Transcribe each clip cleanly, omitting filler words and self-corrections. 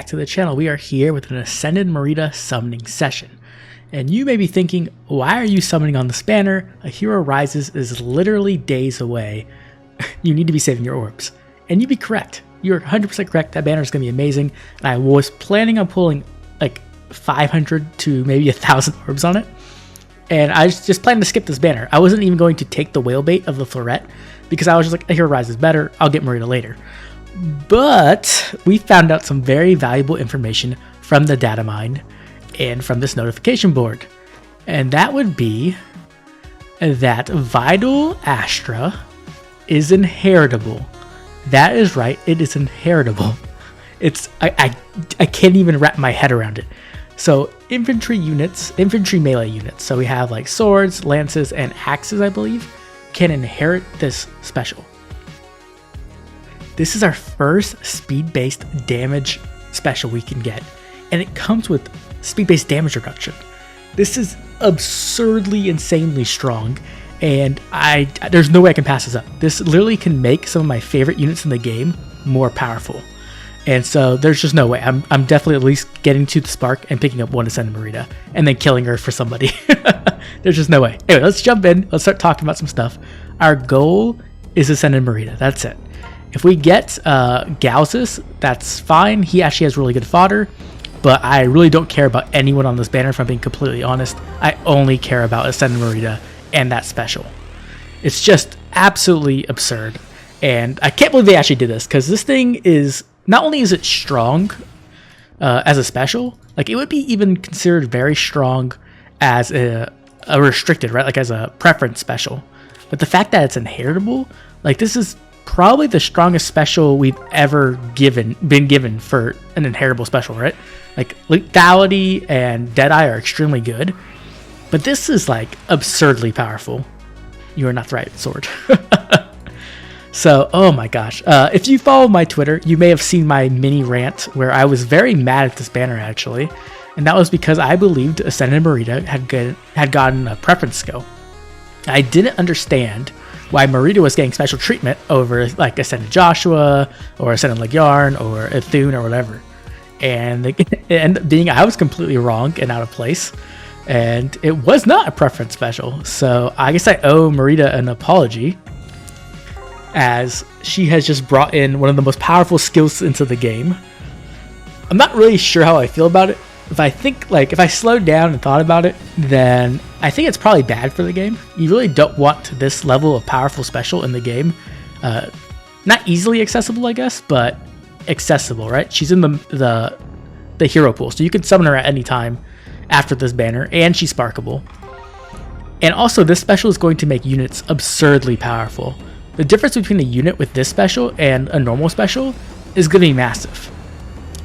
back to the channel. We are here with an Ascendant Marita summoning session. And you may be thinking, why are you summoning on this banner? A Hero Rises is literally days away. You need to be saving your orbs. And you'd be correct. You're 100% correct. That banner is going to be amazing. And I was planning on pulling like 500 to maybe 1,000 orbs on it. And I just planned to skip this banner. I wasn't even going to take the whale bait of the Floret because I was just like, a Hero Rise is better. I'll get Mareeta later. But we found out some very valuable information from the data mine and from this notification board. And that would be that Vital Astra is inheritable. That is right, it is inheritable. I can't even wrap my head around it. So infantry melee units, so we have like swords, lances, and axes, I believe, can inherit this special. This is our first speed-based damage special we can get, and it comes with speed-based damage reduction. This is absurdly, insanely strong, and there's no way I can pass this up. This literally can make some of my favorite units in the game more powerful. And so there's just no way. I'm definitely at least getting to the spark and picking up one Ascendant Marita and then killing her for somebody. There's just no way. Anyway, let's jump in. Let's start talking about some stuff. Our goal is Ascendant Marita. That's it. If we get Galzus, that's fine. He actually has really good fodder, but I really don't care about anyone on this banner, if I'm being completely honest. I only care about Ascendant Marita and that special. It's just absolutely absurd. And I can't believe they actually did this, because this thing is, not only is it strong as a special, like it would be even considered very strong as a restricted, right? Like as a preference special. But the fact that it's inheritable, like this is probably the strongest special we've ever been given for an inheritable special, right? Like lethality and Deadeye are extremely good, but this is like absurdly powerful. You are not the right sword. So, oh my gosh. If you follow my Twitter, you may have seen my mini rant where I was very mad at this banner actually, and that was because I believed Ascendant Marita had gotten a preference skill. I didn't understand why Mareeta was getting special treatment over like Ascendant Joshua or Ascendant Legarn or Ithune or whatever. And it ended up being I was completely wrong and out of place. And it was not a preference special. So I guess I owe Mareeta an apology, as she has just brought in one of the most powerful skills into the game. I'm not really sure how I feel about it. If I slowed down and thought about it, then I think it's probably bad for the game. You really don't want this level of powerful special in the game. Not easily accessible, I guess, but accessible, right? She's in the hero pool, so you can summon her at any time after this banner, and she's sparkable. And also, this special is going to make units absurdly powerful. The difference between a unit with this special and a normal special is going to be massive.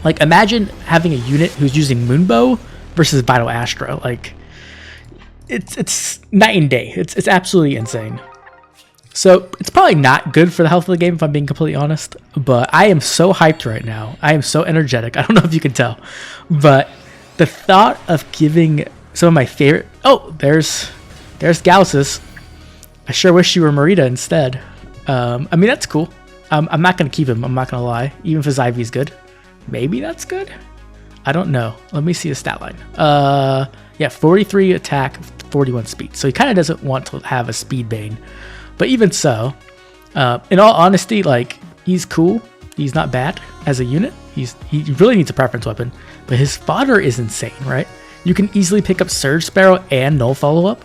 Like, imagine having a unit who's using Moonbow versus Vital Astra. Like, it's night and day. It's absolutely insane. So, it's probably not good for the health of the game, if I'm being completely honest. But I am so hyped right now. I am so energetic. I don't know if you can tell. But the thought of giving some of my favorite... Oh, there's Galzus. I sure wish you were Mareeta instead. I mean, that's cool. I'm not going to keep him. I'm not going to lie. Even if his IV is good. Maybe that's good? I don't know. Let me see his stat line. Yeah, 43 attack, 41 speed. So he kind of doesn't want to have a speed bane. But even so, in all honesty, like, he's cool. He's not bad as a unit. He really needs a preference weapon. But his fodder is insane, right? You can easily pick up Surge Sparrow and Null Follow-Up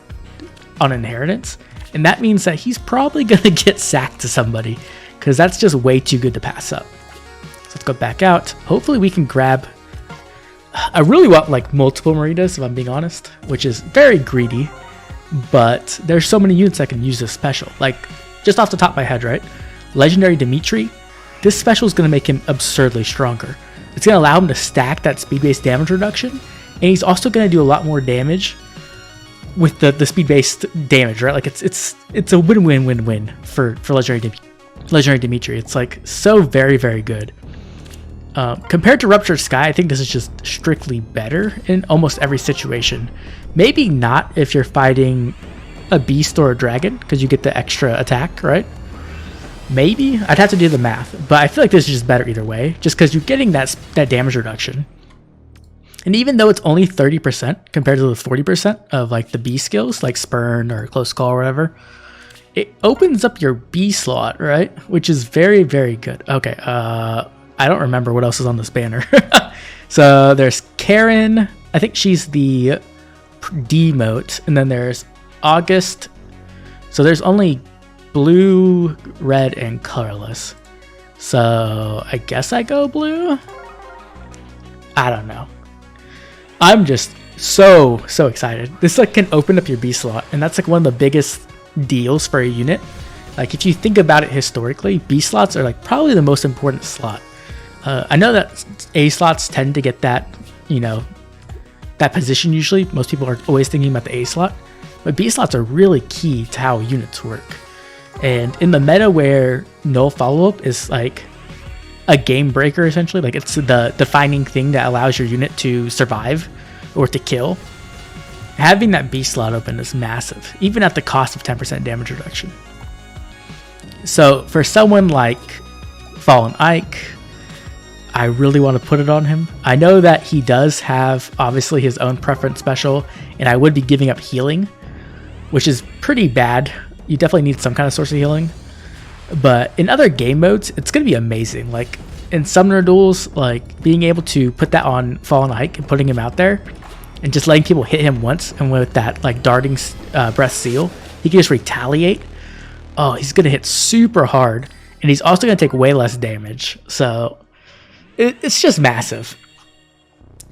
on Inheritance. And that means that he's probably going to get sacked to somebody, because that's just way too good to pass up. So let's go back out. Hopefully we can grab... I really want like multiple Mareetas, if I'm being honest, which is very greedy. But there's so many units that can use this special. Like, just off the top of my head, right? Legendary Dimitri. This special is going to make him absurdly stronger. It's going to allow him to stack that speed-based damage reduction. And he's also going to do a lot more damage with the speed-based damage, right? Like, it's a win-win-win-win for Legendary Dimitri. It's like so very, very good. Compared to Ruptured Sky, I think this is just strictly better in almost every situation. Maybe not if you're fighting a beast or a dragon, because you get the extra attack, right? Maybe I'd have to do the math, but I feel like this is just better either way, just because you're getting that damage reduction. And even though it's only 30% compared to the 40% of like the B skills, like Spurn or Close Call or whatever, it opens up your B slot, right? Which is very, very good. Okay, I don't remember what else is on this banner. So there's Karin. I think she's the demote, and then there's August. So there's only blue, red, and colorless. So I guess I go blue. I don't know. I'm just so excited. This like can open up your B slot, and that's like one of the biggest deals for a unit. Like if you think about it historically, B slots are like probably the most important slot. I know that A slots tend to get that, you know, that position usually. Most people are always thinking about the A slot, but B slots are really key to how units work. And in the meta where null follow-up is like a game breaker essentially, like it's the defining thing that allows your unit to survive or to kill, having that B slot open is massive, even at the cost of 10% damage reduction. So for someone like Fallen Ike, I really want to put it on him. I know that he does have obviously his own preference special, and I would be giving up healing, which is pretty bad. You definitely need some kind of source of healing. But in other game modes, it's going to be amazing. Like in Summoner Duels, like being able to put that on Fallen Ike and putting him out there and just letting people hit him once, and with that like darting breath seal, he can just retaliate. Oh, he's going to hit super hard, and he's also going to take way less damage. So it's just massive.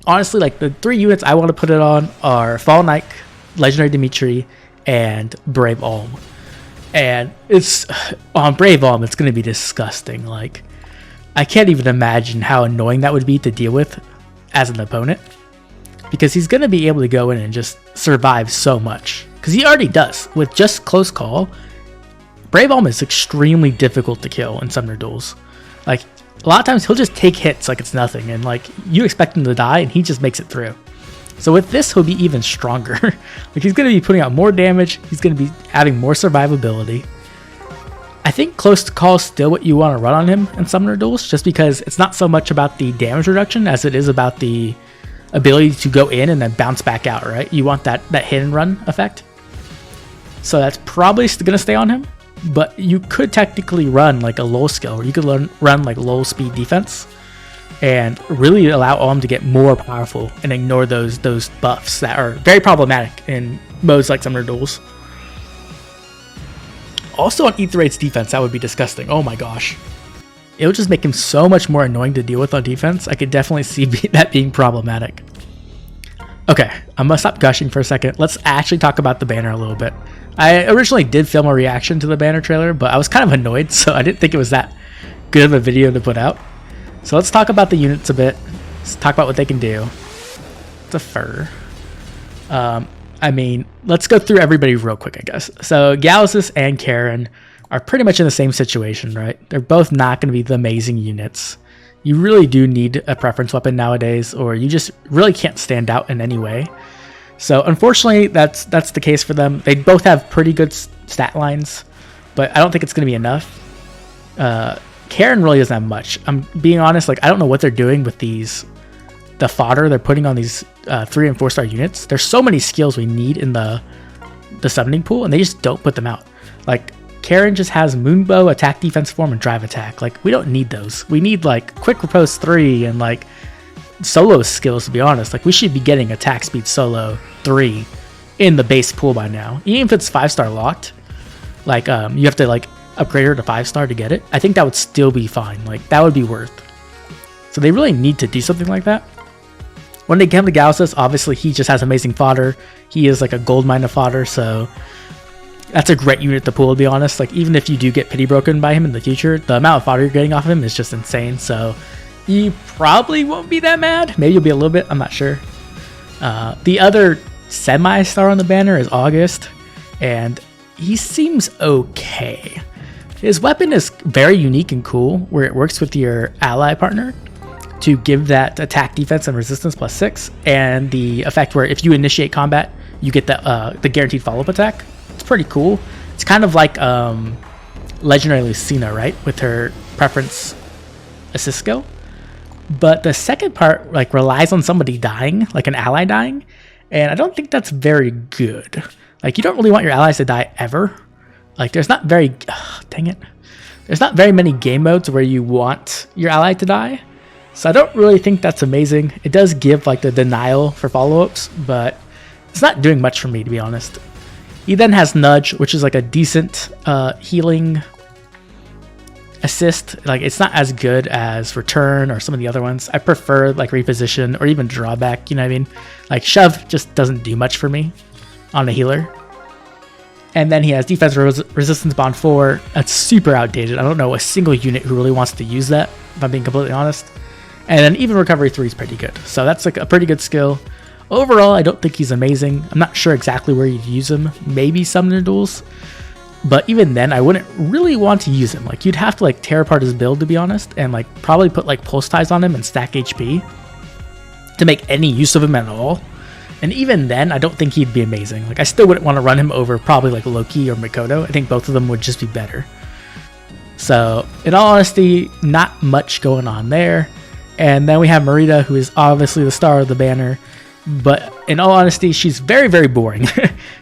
Honestly, like the 3 units I want to put it on are Fallen Ike, Legendary Dimitri, and Brave Ulm. And it's on Brave Ulm, it's going to be disgusting. Like I can't even imagine how annoying that would be to deal with as an opponent, because he's going to be able to go in and just survive so much, because he already does with just Close Call. Brave Ulm is extremely difficult to kill in Summoner Duels. Like a lot of times he'll just take hits like it's nothing, and like you expect him to die and he just makes it through. So with this, he'll be even stronger. Like he's going to be putting out more damage. He's going to be having more survivability. I think Close Call is still what you want to run on him in Summoner Duels, just because it's not so much about the damage reduction as it is about the ability to go in and then bounce back out, right? You want that hit and run effect. So that's probably going to stay on him. But you could technically run like a low skill, or you could run like low speed defense and really allow Ulm to get more powerful and ignore those buffs that are very problematic in modes like Summoner Duels. Also on Ether Raid's defense, that would be disgusting. Oh my gosh. It would just make him so much more annoying to deal with on defense. I could definitely see that being problematic. Okay, I'm gonna stop gushing for a second. Let's actually talk about the banner a little bit. I originally did film a reaction to the banner trailer, but I was kind of annoyed, so I didn't think it was that good of a video to put out. So let's talk about the units a bit. Let's talk about what they can do. It's a fur. I mean, let's go through everybody real quick, I guess. So Galzus and Karin are pretty much in the same situation, right? They're both not going to be the amazing units. You really do need a preference weapon nowadays, or you just really can't stand out in any way. So unfortunately, that's the case for them. They both have pretty good stat lines, but I don't think it's going to be enough. Karin really doesn't have much. I'm being honest, like I don't know what they're doing with the fodder they're putting on these 3 and 4 star units. There's so many skills we need in the summoning pool, and they just don't put them out. Like Karin just has Moonbow, Attack, Defense, Form, and Drive Attack. Like we don't need those. We need like Quick Riposte 3 and like solo skills, to be honest. Like we should be getting Attack Speed Solo 3 in the base pool by now. Even if it's 5-star locked, like you have to like upgrade her to 5-star to get it. I think that would still be fine. Like that would be worth. So they really need to do something like that. When they come to Galzus, obviously he just has amazing fodder. He is like a gold mine of fodder, so that's a great unit to pull, to be honest. Like even if you do get pity broken by him in the future, the amount of fodder you're getting off of him is just insane. So you probably won't be that mad. Maybe you'll be a little bit, I'm not sure. The other semi-star on the banner is August, and he seems okay. His weapon is very unique and cool, where it works with your ally partner to give that attack, defense, and resistance +6, and the effect where if you initiate combat, you get the guaranteed follow-up attack. It's pretty cool. It's kind of like Legendary Lucina, right? With her preference assist skill. But the second part like relies on somebody dying, like an ally dying. And I don't think that's very good. Like, you don't really want your allies to die ever. Like, there's not very... dang it. There's not very many game modes where you want your ally to die. So I don't really think that's amazing. It does give, like, the denial for follow-ups, but it's not doing much for me, to be honest. He then has Nudge, which is, like, a decent healing assist. Like, it's not as good as Return or some of the other ones. I prefer, like, Reposition or even Drawback, you know what I mean? Like, Shove just doesn't do much for me on a healer. And then he has Defense Resistance Bond 4. That's super outdated. I don't know a single unit who really wants to use that, if I'm being completely honest. And then even Recovery 3 is pretty good. So that's like a pretty good skill. Overall, I don't think he's amazing. I'm not sure exactly where you'd use him. Maybe Summoner Duels. But even then, I wouldn't really want to use him. Like, you'd have to like tear apart his build, to be honest. And like probably put like Pulse Ties on him and stack HP to make any use of him at all. And even then, I don't think he'd be amazing. Like, I still wouldn't want to run him over probably like Loki or Mikoto. I think both of them would just be better. So, in all honesty, not much going on there. And then we have Mareeta, who is obviously the star of the banner. But in all honesty, she's very, very boring.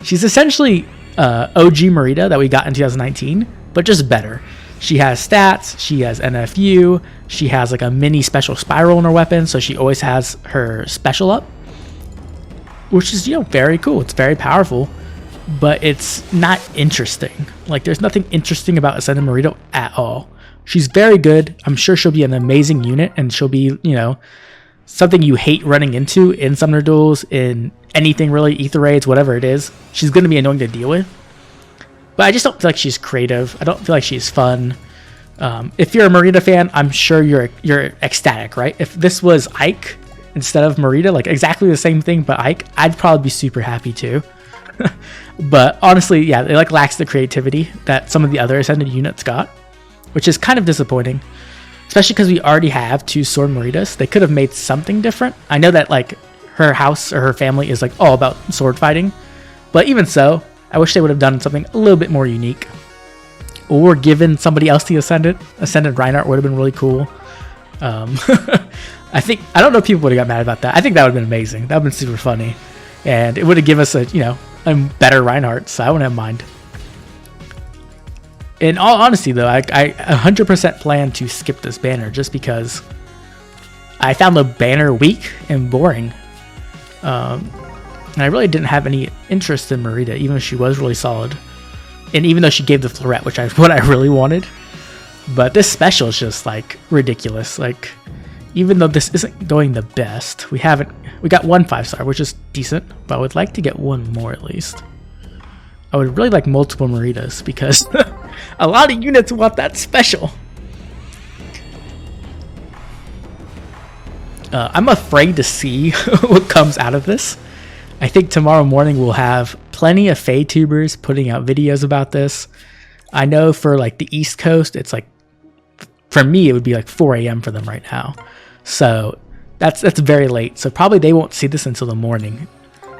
She's essentially OG Mareeta that we got in 2019, but just better. She has stats, she has NFU, she has like a mini special spiral in her weapon, so she always has her special up. Which is, you know, very cool. It's very powerful, but it's not interesting. Like, there's nothing interesting about Ascendant Marita at all. She's very good. I'm sure she'll be an amazing unit, and she'll be, you know, something you hate running into in Summoner Duels, in anything really, Ether Raids, whatever it is. She's going to be annoying to deal with. But I just don't feel like she's creative. I don't feel like she's fun. If you're a Mareeta fan, I'm sure you're ecstatic, right? If this was Ike instead of Mareeta, like exactly the same thing but Ike, I'd probably be super happy too. But honestly, yeah, it like lacks the creativity that some of the other Ascended units got, which is kind of disappointing, especially because we already have 2 Sword Mareetas. They could have made something different. I know that like her house or her family is like all about sword fighting, but even so, I wish they would have done something a little bit more unique, or given somebody else the Ascendant Reinhardt would have been really cool. I don't know if people would have got mad about that. I think that would have been amazing. That would have been super funny. And it would have given us a, you know, a better Reinhardt, so I wouldn't have mind. In all honesty though, I 100% plan to skip this banner just because I found the banner weak and boring. And I really didn't have any interest in Mareeta, even if she was really solid. And even though she gave the Florette, which is what I really wanted. But this special is just like ridiculous. Like, even though this isn't going the best, we got 1 5-star, which is decent, but I would like to get 1 more at least. I would really like multiple Mareetas because a lot of units want that special. I'm afraid to see what comes out of this. I think tomorrow morning we'll have plenty of FEH tubers putting out videos about this. I know for like the East Coast, it's like, for me, it would be like 4 a.m. for them right now. So that's very late. So probably they won't see this until the morning,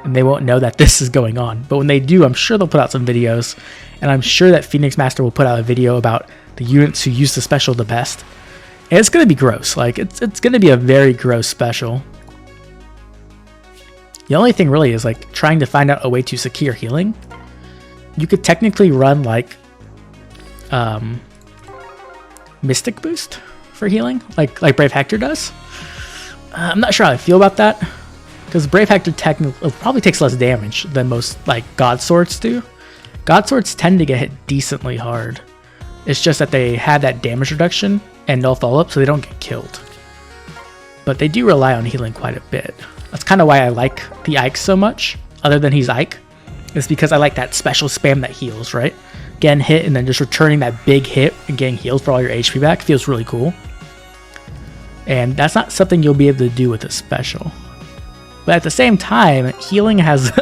and they won't know that this is going on. But when they do, I'm sure they'll put out some videos, and I'm sure that Phoenix Master will put out a video about the units who use the special the best. And it's going to be gross. Like, it's going to be a very gross special. The only thing really is like trying to find out a way to secure healing. You could technically run like Mystic Boost for healing, like Brave Hector does. I'm not sure how I feel about that, because Brave Hector technically probably takes less damage than most like God Swords do. God Swords tend to get hit decently hard. It's just that they had that damage reduction and no follow-up, so they don't get killed. But they do rely on healing quite a bit. That's kind of why I like the Ike so much, other than he's Ike. It's because I like that special spam that heals, right? Getting hit and then just returning that big hit and getting healed for all your HP back feels really cool. And that's not something you'll be able to do with a special. But at the same time, healing has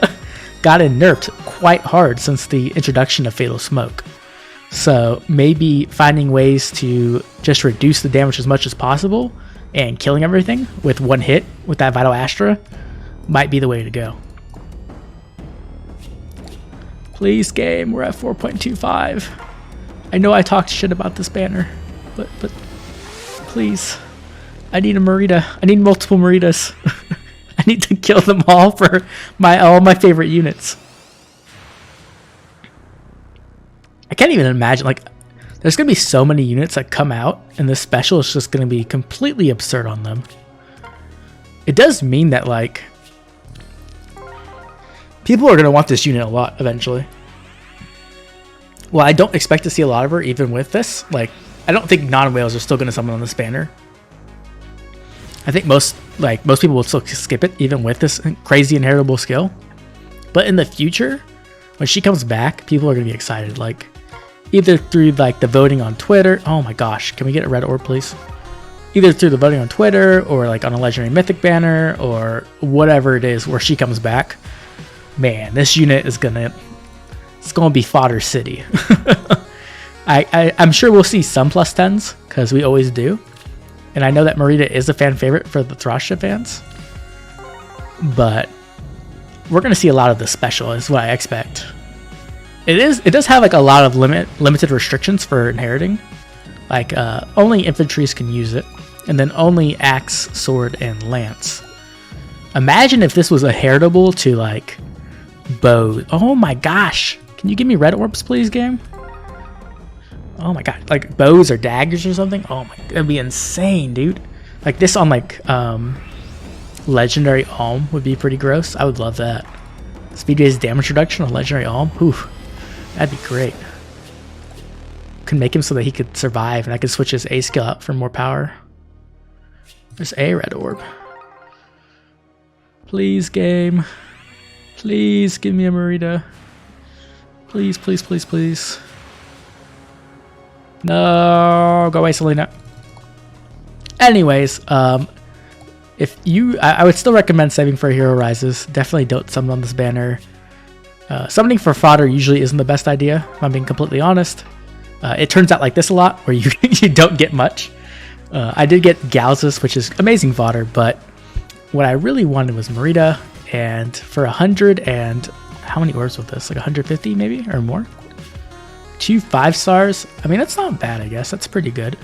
gotten nerfed quite hard since the introduction of Fatal Smoke. So maybe finding ways to just reduce the damage as much as possible and killing everything with 1 hit with that Vital Astra might be the way to go. Please, game, we're at 4.25. I know I talked shit about this banner, but please, I need a Mareeta. I need multiple Mareetas. I need to kill them all for all my favorite units. I can't even imagine, like, there's gonna be so many units that come out, and this special is just gonna be completely absurd on them. It does mean that, like, people are gonna want this unit a lot eventually. Well, I don't expect to see a lot of her even with this. Like, I don't think non-whales are still gonna summon on this banner. I think most people will still skip it even with this crazy inheritable skill. But in the future, when she comes back, people are gonna be excited. Like, either through like the voting on Twitter. Oh my gosh, can we get a red orb, please? Either through the voting on Twitter or like on a legendary mythic banner or whatever it is where she comes back. Man, this unit is gonna be fodder city. I'm sure we'll see some plus 10s because we always do. And I know that Mareeta is a fan favorite for the Thrasha fans. But we're gonna see a lot of the special is what I expect. It does have like a lot of limited restrictions for inheriting. Like only infantries can use it, and then only axe, sword, and lance. Imagine if this was heritable to like bow. Oh my gosh! Can you give me red orbs, please, game? Oh my god, like bows or daggers or something. Oh my, that'd be insane, dude. Like this on like legendary Alm would be pretty gross. I would love that. Speed-based damage reduction on legendary Alm. Oof. That'd be great. Can make him so that he could survive, and I could switch his A skill out for more power. There's a red orb. Please, game. Please give me a Mareeta. Please, please, please, please. No, go away, Selena. Anyways, if you, I would still recommend saving for Hero Rises. Definitely don't summon on this banner. Summoning for fodder usually isn't the best idea, if I'm being completely honest. It turns out like this a lot, where you you don't get much. I did get Galzus, which is amazing fodder, but what I really wanted was Mareeta, and for 100 and how many orbs with this? Like 150 maybe, or more? 2 5-stars. I mean, that's not bad, I guess. That's pretty good.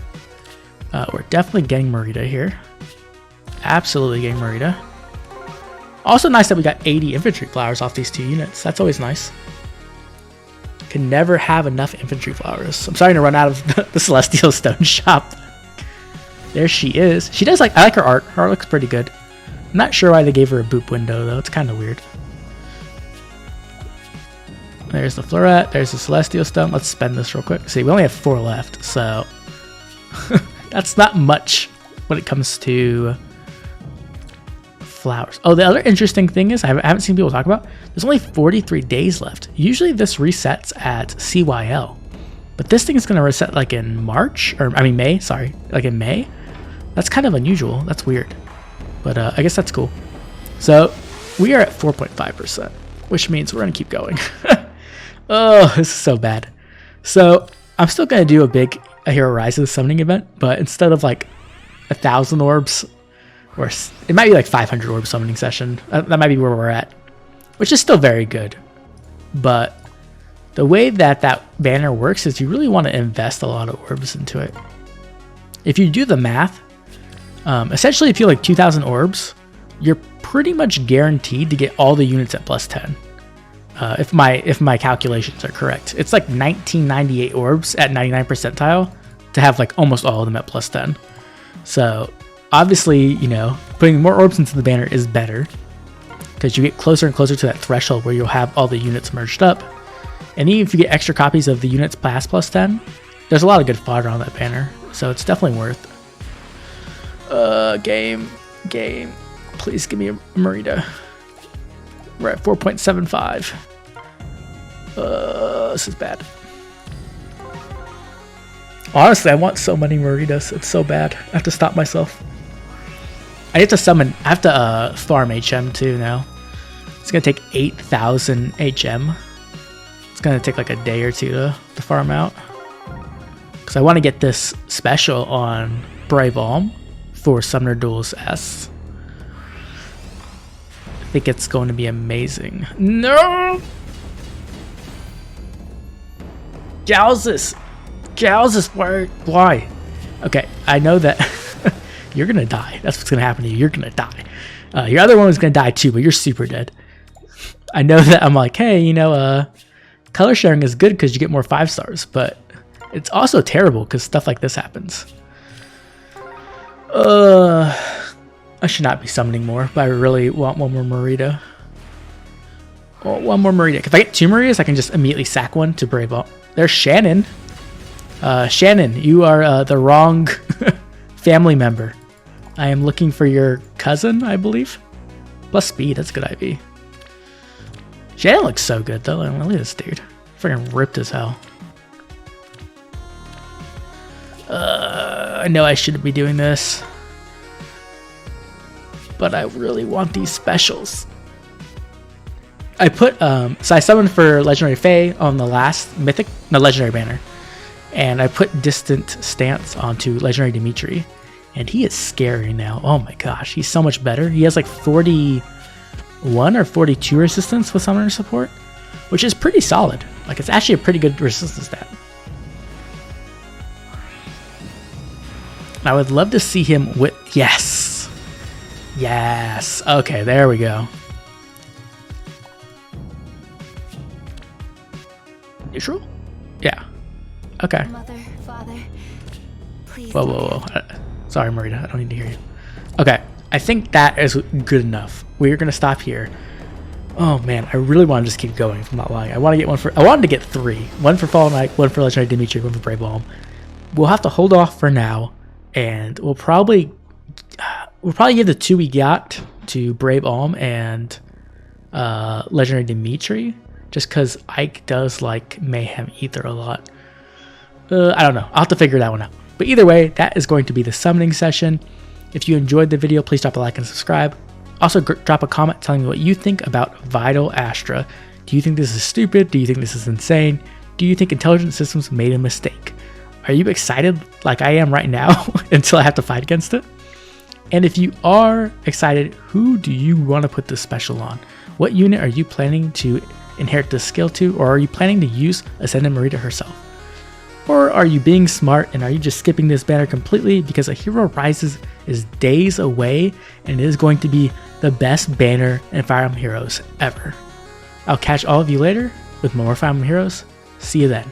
We're definitely getting Mareeta here. Absolutely getting Mareeta. Also nice that we got 80 infantry flowers off these 2 units. That's always nice. Can never have enough infantry flowers. I'm starting to run out of the Celestial Stone shop. There she is. She does like, I like her art. Her art looks pretty good. I'm not sure why they gave her a boop window though. It's kind of weird. There's the Floret. There's the Celestial Stone. Let's spend this real quick. See, we only have 4 left, so that's not much when it comes to flowers. Oh, the other interesting thing is, I haven't seen people talk about, there's only 43 days left. Usually this resets at CYL, but this thing is going to reset like in March, or I mean May, sorry, like in May. That's kind of unusual. That's weird, but I guess that's cool. So we are at 4.5%, which means we're going to keep going. Oh, this is so bad. So I'm still going to do a Hero Rises summoning event, but instead of like 1,000 orbs, or it might be like 500 orb summoning session. That might be where we're at, which is still very good. But the way that banner works is you really want to invest a lot of orbs into it. If you do the math, essentially if you like 2,000 orbs, you're pretty much guaranteed to get all the units at plus 10. If my calculations are correct, it's like 1998 orbs at 99 percentile to have like almost all of them at plus 10. So obviously, you know, putting more orbs into the banner is better because you get closer and closer to that threshold where you'll have all the units merged up. And even if you get extra copies of the units past plus 10, there's a lot of good fodder on that banner, so it's definitely worth. Game, please give me a Mareeta. We're at 4.75. This is bad. Honestly, I want so many Mareetas. It's so bad. I have to stop myself. I have to farm HM too now. It's gonna take 8,000 HM. It's gonna take like a day or two to farm out. Because I want to get this special on Brave Alm for Summoner Duels S. I think it's going to be amazing. No! Galzus! Galzus, why? Okay, I know that you're gonna die. That's what's gonna happen to you. You're gonna die. Your other one was gonna die too, but you're super dead. I know that. I'm like, hey, you know, color sharing is good because you get more 5 stars, but it's also terrible because stuff like this happens. I should not be summoning more, but I really want one more Mareeta. Oh, one more Mareeta. If I get 2 Maritas, I can just immediately sack one to Brave Up. There's Shannon. Shannon, you are the wrong family member. I am looking for your cousin, I believe. Plus speed, that's a good IV. Shannon looks so good though. Look at this dude. Freaking ripped as hell. I know I shouldn't be doing this, but I really want these specials. I put, so I summoned for Legendary Fae on the last Legendary banner. And I put Distant Stance onto Legendary Dimitri. And he is scary now. Oh my gosh, he's so much better. He has like 41 or 42 resistance with Summoner Support, which is pretty solid. Like, it's actually a pretty good resistance stat. I would love to see him with, yes. Yes, okay, there we go. Neutral? Yeah. Okay. Mother, father, please. Whoa. Sorry, Mareeta. I don't need to hear you. Okay. I think that is good enough. We're going to stop here. Oh, man. I really want to just keep going, if I'm not lying. I want to get one for... I wanted to get 3. 1 for Fall Knight, 1 for Legendary Dimitri, 1 for Brave Balm. We'll have to hold off for now. And we'll probably give the 2 we got to Brave Balm and Legendary Dimitri. Just because Ike does like Mayhem Ether a lot. I don't know. I'll have to figure that one out. But either way, that is going to be the summoning session. If you enjoyed the video, please drop a like and subscribe. Also, drop a comment telling me what you think about Vital Astra. Do you think this is stupid? Do you think this is insane? Do you think Intelligent Systems made a mistake? Are you excited like I am right now until I have to fight against it? And if you are excited, who do you want to put this special on? What unit are you planning to inherit this skill to, or are you planning to use Ascendant Marita herself? Or are you being smart and are you just skipping this banner completely because A Hero Rises is days away and it is going to be the best banner in Fire Emblem Heroes ever? I'll catch all of you later with more Fire Emblem Heroes. See you then.